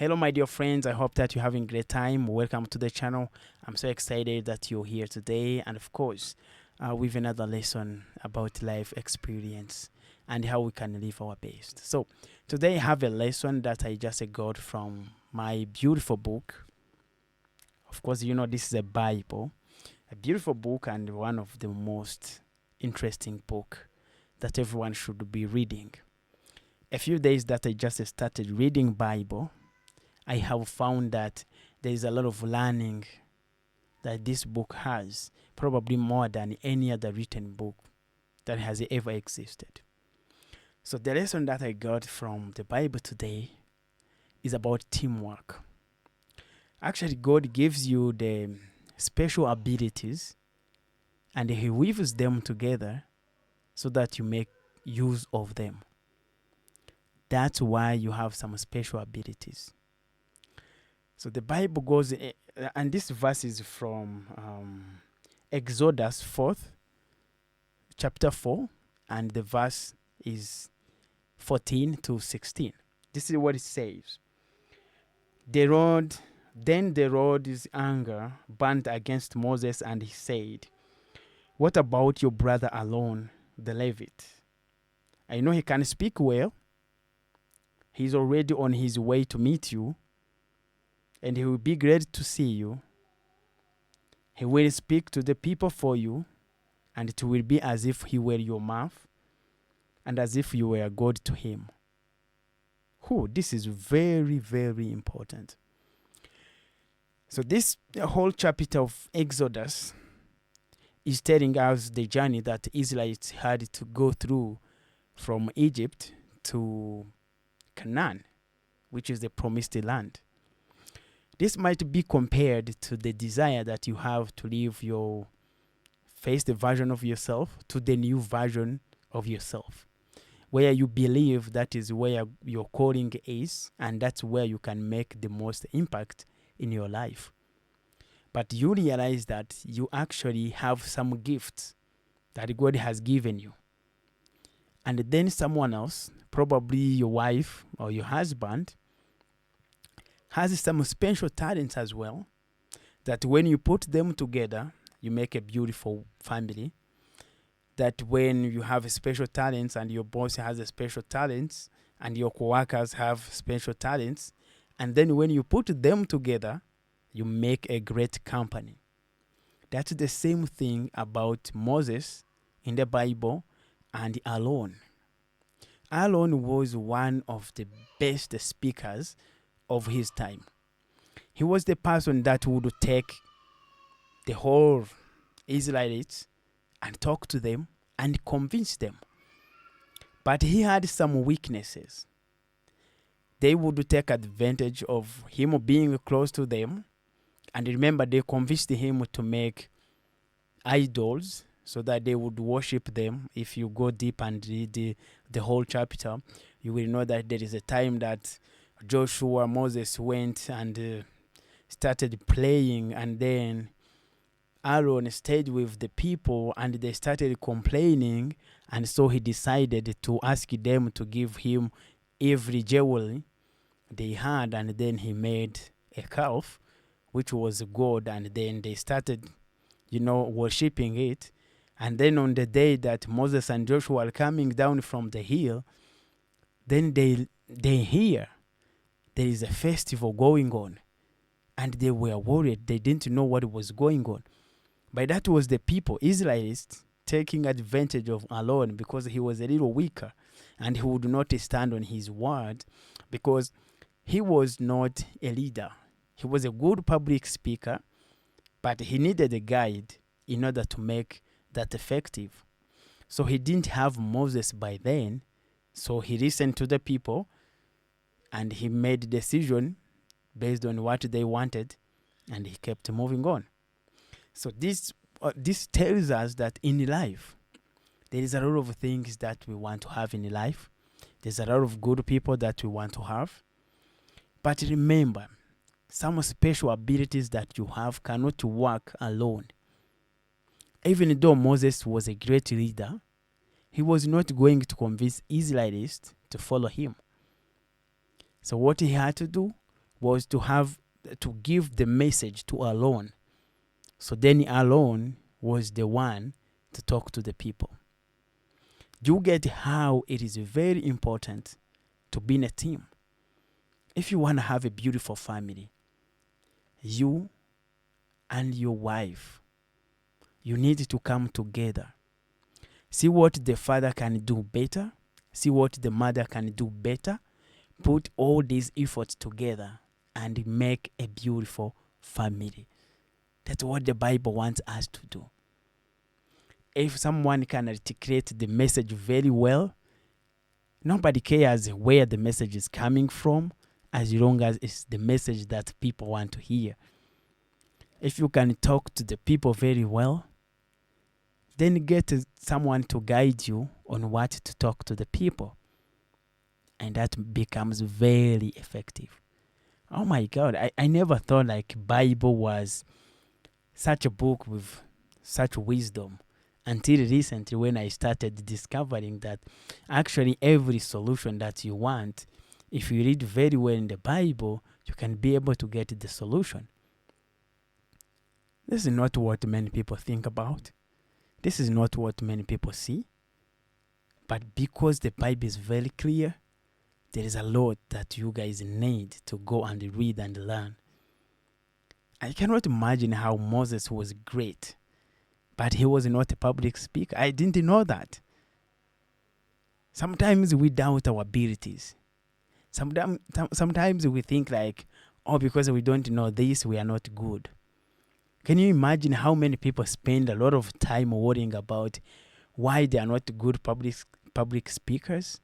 Hello, my dear friends. I hope that you're having a great time. Welcome to the channel. I'm so excited that you're here today. And of course, with another lesson about life experience and how we can live our best. So, today I have a lesson that I just got from my beautiful book. Of course, you know, this is a Bible, a beautiful book, and one of the most interesting book that everyone should be reading. A few days that I just started reading Bible, I have found that there is a lot of learning that this book has, probably more than any other written book that has ever existed. So the lesson that I got from the Bible today is about teamwork. Actually, God gives you the special abilities and He weaves them together so that you make use of them. That's why you have some special abilities. So the Bible goes, and this verse is from Exodus 4th, chapter 4, and the verse is 14 to 16. This is what it says. Then the Lord's anger burned against Moses, and he said, "What about your brother Aaron, the Levite? I know he can speak well. He's already on his way to meet you, and he will be glad to see you. He will speak to the people for you, and it will be as if he were your mouth, and as if you were God to him." This is very, very important. So this whole chapter of Exodus is telling us the journey that Israelites had to go through from Egypt to Canaan, which is the promised land. This might be compared to the desire that you have to live your first version of yourself to the new version of yourself, where you believe that is where your calling is, and that's where you can make the most impact in your life. But you realize that you actually have some gifts that God has given you. And then someone else, probably your wife or your husband, has some special talents as well, that when you put them together, you make a beautiful family. That when you have special talents and your boss has a special talents and your coworkers have special talents, and then when you put them together, you make a great company. That's the same thing about Moses in the Bible and Aaron. Aaron was one of the best speakers of his time. He was the person that would take the whole Israelites and talk to them and convince them. But he had some weaknesses. They would take advantage of him being close to them. And remember, they convinced him to make idols so that they would worship them. If you go deep and read the whole chapter, you will know that there is a time that Joshua, Moses went and started playing, and then Aaron stayed with the people and they started complaining, and so he decided to ask them to give him every jewelry they had, and then he made a calf which was God, and then they started worshipping it. And then on the day that Moses and Joshua are coming down from the hill, then they hear there is a festival going on, and they were worried. They didn't know what was going on. But that was the people, Israelites, taking advantage of Aaron because he was a little weaker and he would not stand on his word because he was not a leader. He was a good public speaker, but he needed a guide in order to make that effective. So he didn't have Moses by then. So he listened to the people and he made a decision based on what they wanted, and he kept moving on. So this tells us that in life, there is a lot of things that we want to have in life. There's a lot of good people that we want to have. But remember, some special abilities that you have cannot work alone. Even though Moses was a great leader, he was not going to convince Israelites to follow him. So what he had to do was to give the message to Aaron. So then Aaron was the one to talk to the people. You get how it is very important to be in a team. If you want to have a beautiful family, you and your wife, you need to come together. See what the father can do better. See what the mother can do better. Put all these efforts together and make a beautiful family. That's what the Bible wants us to do. If someone can articulate the message very well, nobody cares where the message is coming from, as long as it's the message that people want to hear. If you can talk to the people very well, then get someone to guide you on what to talk to the people. And that becomes very effective. Oh my God, I never thought like Bible was such a book with such wisdom until recently, when I started discovering that actually every solution that you want, if you read very well in the Bible, you can be able to get the solution. This is not what many people think about. This is not what many people see. But because the Bible is very clear, there is a lot that you guys need to go and read and learn. I cannot imagine how Moses was great, but he was not a public speaker. I didn't know that. Sometimes we doubt our abilities. Sometimes we think like, oh, because we don't know this, we are not good. Can you imagine how many people spend a lot of time worrying about why they are not good public speakers?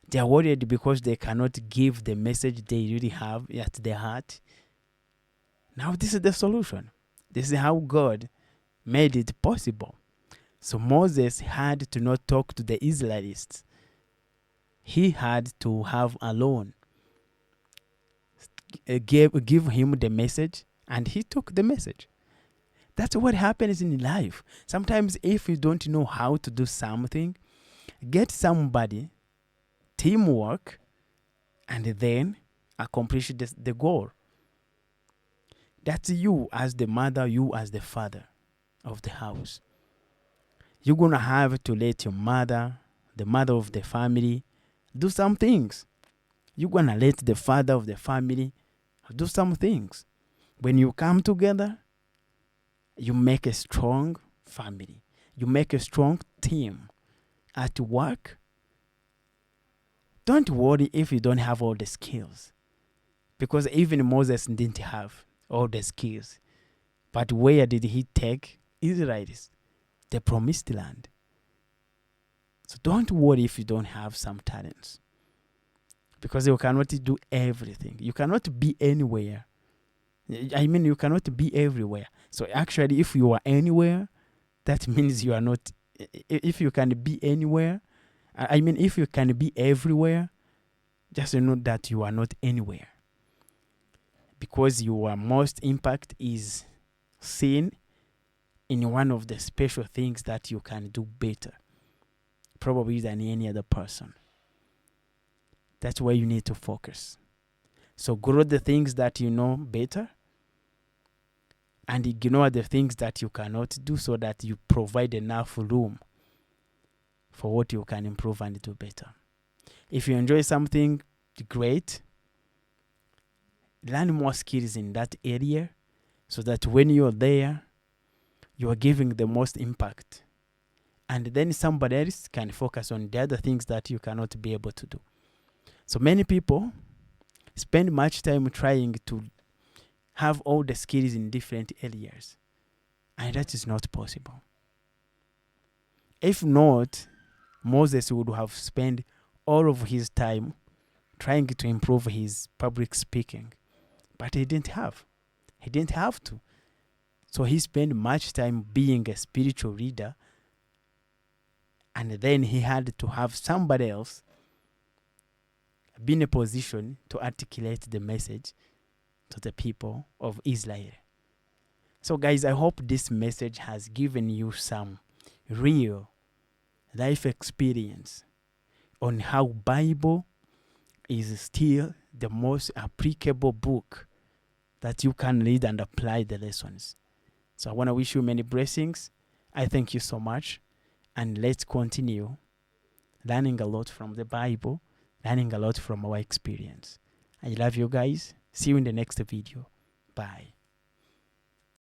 They are worried because they cannot give the message they really have at their heart. Now this is the solution. This is how God made it possible. So Moses had to not talk to the Israelites. He had to have Aaron give him the message, and he took the message. That's what happens in life. Sometimes if you don't know how to do something, get somebody, teamwork, and then accomplish the goal. That's you as the mother, you as the father of the house. You're going to have to let your mother, the mother of the family, do some things. You're going to let the father of the family do some things. When you come together, you make a strong family. You make a strong team. At work, don't worry if you don't have all the skills. Because even Moses didn't have all the skills. But where did he take Israelites? The promised land. So don't worry if you don't have some talents. Because you cannot do everything. You cannot be anywhere. I mean, you cannot be everywhere. So actually, if you are anywhere, that means you are not. If you can be anywhere, I mean, if you can be everywhere, just know that you are not anywhere. Because your most impact is seen in one of the special things that you can do better, probably than any other person. That's where you need to focus. So grow the things that you know better and ignore the things that you cannot do, so that you provide enough room for what you can improve and do better. If you enjoy something, great. Learn more skills in that area so that when you're there, you are giving the most impact. And then somebody else can focus on the other things that you cannot be able to do. So many people spend much time trying to have all the skills in different areas. And that is not possible. If not, Moses would have spent all of his time trying to improve his public speaking. But he didn't have. He didn't have to. So he spent much time being a spiritual leader. And then he had to have somebody else be in a position to articulate the message to the people of Israel. So guys, I hope this message has given you some real life experience on how Bible is still the most applicable book that you can read and apply the lessons. So I want to wish you many blessings. I thank you so much. And let's continue learning a lot from the Bible, learning a lot from our experience. I love you guys. See you in the next video. Bye.